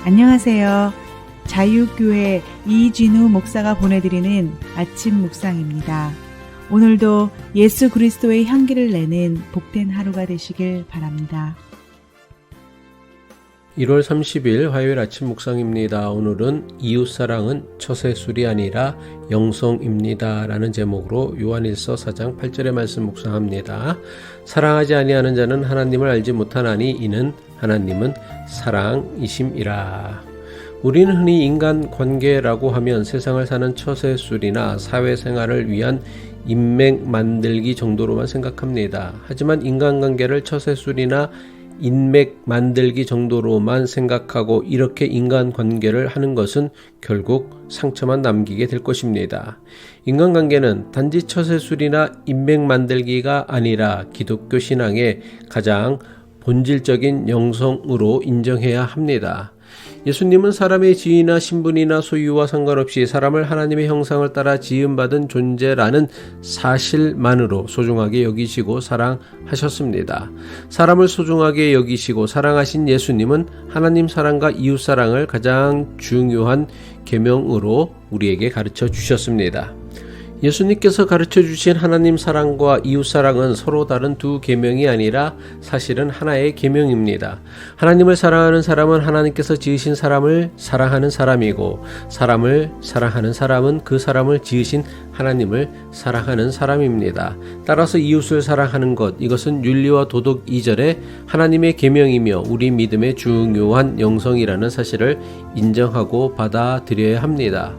안녕하세요. 자유교회 이진우 목사가 보내드리는 아침 묵상입니다. 오늘도 예수 그리스도의 향기를 내는 복된 하루가 되시길 바랍니다. 1월 30일 화요일 아침 묵상입니다. 오늘은 이웃사랑은 처세술이 아니라 영성입니다 라는 제목으로 요한일서 4장 8절의 말씀 묵상합니다. 사랑하지 아니하는 자는 하나님을 알지 못하나니 이는 하나님은 사랑이심이라. 우리는 흔히 인간관계라고 하면 세상을 사는 처세술이나 사회생활을 위한 인맥 만들기 정도로만 생각합니다. 하지만 인간관계를 처세술이나 인맥 만들기 정도로만 생각하고 이렇게 인간관계를 하는 것은 결국 상처만 남기게 될 것입니다. 인간관계는 단지 처세술이나 인맥 만들기가 아니라 기독교 신앙의 가장 본질적인 영성으로 인정해야 합니다. 예수님은 사람의 지위나 신분이나 소유와 상관없이 사람을 하나님의 형상을 따라 지음받은 존재라는 사실만으로 소중하게 여기시고 사랑하셨습니다. 사람을 소중하게 여기시고 사랑하신 예수님은 하나님 사랑과 이웃 사랑을 가장 중요한 계명으로 우리에게 가르쳐 주셨습니다. 예수님께서 가르쳐 주신 하나님 사랑과 이웃 사랑은 서로 다른 두 계명이 아니라 사실은 하나의 계명입니다. 하나님을 사랑하는 사람은 하나님께서 지으신 사람을 사랑하는 사람이고, 사람을 사랑하는 사람은 그 사람을 지으신 하나님을 사랑하는 사람입니다. 따라서 이웃을 사랑하는 것, 이것은 윤리와 도덕 이전에 하나님의 계명이며 우리 믿음의 중요한 영성이라는 사실을 인정하고 받아들여야 합니다.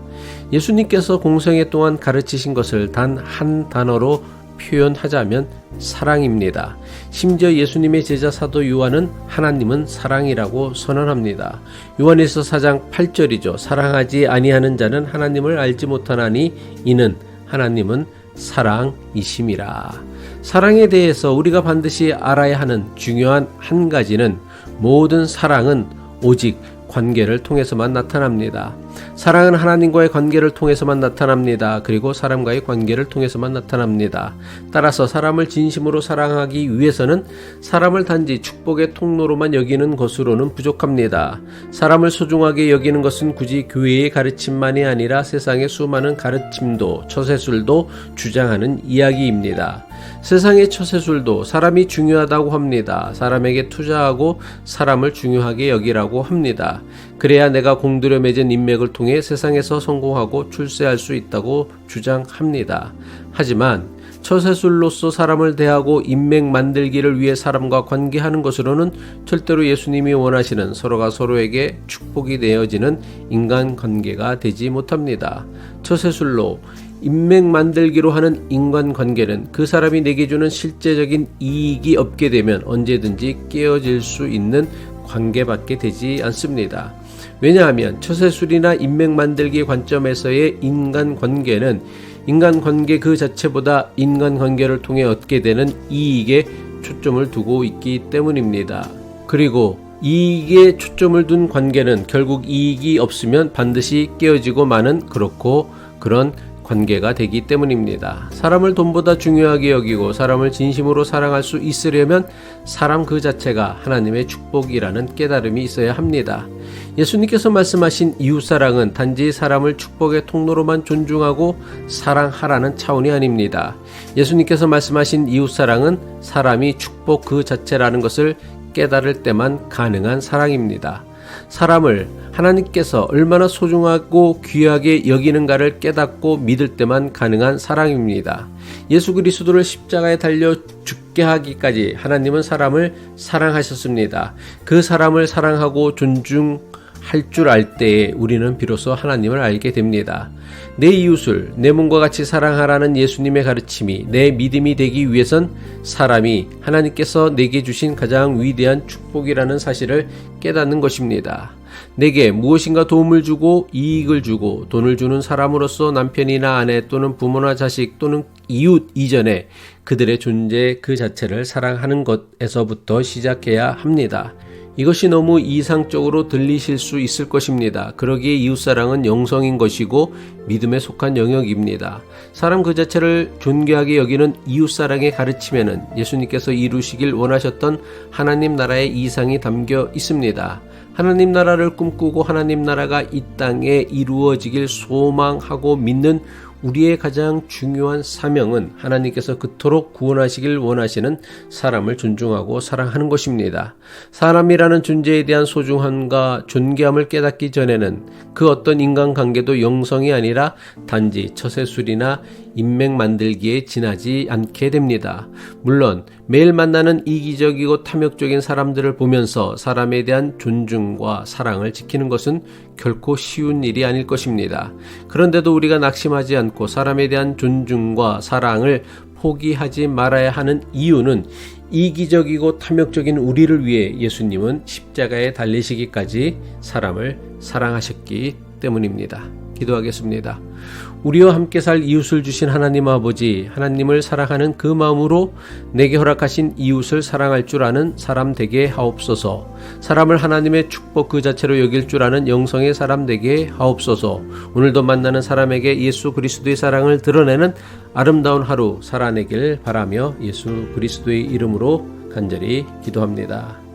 예수님께서 공생애 동안 가르치신 것을 단 한 단어로 표현하자면 사랑입니다. 심지어 예수님의 제자 사도 요한은 하나님은 사랑이라고 선언합니다. 요한일서 4장 8절이죠. 사랑하지 아니하는 자는 하나님을 알지 못하나니 이는 하나님은 사랑이심이라. 사랑에 대해서 우리가 반드시 알아야 하는 중요한 한 가지는 모든 사랑은 오직 관계를 통해서만 나타납니다. 사랑은 하나님과의 관계를 통해서만 나타납니다. 그리고 사람과의 관계를 통해서만 나타납니다. 따라서 사람을 진심으로 사랑하기 위해서는 사람을 단지 축복의 통로로만 여기는 것으로는 부족합니다. 사람을 소중하게 여기는 것은 굳이 교회의 가르침만이 아니라 세상의 수많은 가르침도 처세술도 주장하는 이야기입니다. 세상의 처세술도 사람이 중요하다고 합니다. 사람에게 투자하고 사람을 중요하게 여기라고 합니다. 그래야 내가 공들여 맺은 인맥을 통해 세상에서 성공하고 출세할 수 있다고 주장합니다. 하지만 처세술로서 사람을 대하고 인맥 만들기를 위해 사람과 관계하는 것으로는 절대로 예수님이 원하시는 서로가 서로에게 축복이 되어지는 인간관계가 되지 못합니다. 처세술로 인맥 만들기로 하는 인간관계는 그 사람이 내게 주는 실제적인 이익이 없게 되면 언제든지 깨어질 수 있는 관계밖에 되지 않습니다. 왜냐하면 처세술이나 인맥 만들기 관점에서의 인간관계는 인간관계 그 자체보다 인간관계를 통해 얻게 되는 이익에 초점을 두고 있기 때문입니다. 그리고 이익에 초점을 둔 관계는 결국 이익이 없으면 반드시 깨어지고 마는 그런 관계가 되기 때문입니다. 사람을 돈보다 중요하게 여기고 사람을 진심으로 사랑할 수 있으려면 사람 그 자체가 하나님의 축복이라는 깨달음이 있어야 합니다. 예수님께서 말씀하신 이웃사랑은 단지 사람을 축복의 통로로만 존중하고 사랑하라는 차원이 아닙니다. 예수님께서 말씀하신 이웃사랑은 사람이 축복 그 자체라는 것을 깨달을 때만 가능한 사랑입니다. 사람을 하나님께서 얼마나 소중하고 귀하게 여기는가를 깨닫고 믿을 때만 가능한 사랑입니다. 예수 그리스도를 십자가에 달려 죽게 하기까지 하나님은 사람을 사랑하셨습니다. 그 사람을 사랑하고 존중할 줄 알 때에 우리는 비로소 하나님을 알게 됩니다. 내 이웃을 내 몸과 같이 사랑하라는 예수님의 가르침이 내 믿음이 되기 위해선 사람이 하나님께서 내게 주신 가장 위대한 축복이라는 사실을 깨닫는 것입니다. 내게 무엇인가 도움을 주고 이익을 주고 돈을 주는 사람으로서 남편이나 아내 또는 부모나 자식 또는 이웃 이전에 그들의 존재 그 자체를 사랑하는 것에서부터 시작해야 합니다. 이것이 너무 이상적으로 들리실 수 있을 것입니다. 그러기에 이웃사랑은 영성인 것이고 믿음에 속한 영역입니다. 사람 그 자체를 존귀하게 여기는 이웃사랑의 가르침에는 예수님께서 이루시길 원하셨던 하나님 나라의 이상이 담겨 있습니다. 하나님 나라를 꿈꾸고 하나님 나라가 이 땅에 이루어지길 소망하고 믿는 우리의 가장 중요한 사명은 하나님께서 그토록 구원하시길 원하시는 사람을 존중하고 사랑하는 것입니다. 사람이라는 존재에 대한 소중함과 존귀함을 깨닫기 전에는 그 어떤 인간관계도 영성이 아니라 단지 처세술이나 인맥 만들기에 지나지 않게 됩니다. 물론 매일 만나는 이기적이고 탐욕적인 사람들을 보면서 사람에 대한 존중과 사랑을 지키는 것은 결코 쉬운 일이 아닐 것입니다. 그런데도 우리가 낙심하지 않고 사람에 대한 존중과 사랑을 포기하지 말아야 하는 이유는 이기적이고 탐욕적인 우리를 위해 예수님은 십자가에 달리시기까지 사람을 사랑하셨기 때문입니다. 기도하겠습니다. 우리와 함께 살 이웃을 주신 하나님 아버지, 하나님을 사랑하는 그 마음으로 내게 허락하신 이웃을 사랑할 줄 아는 사람 되게 하옵소서. 사람을 하나님의 축복 그 자체로 여길 줄 아는 영성의 사람 되게 하옵소서. 오늘도 만나는 사람에게 예수 그리스도의 사랑을 드러내는 아름다운 하루 살아내길 바라며 예수 그리스도의 이름으로 간절히 기도합니다.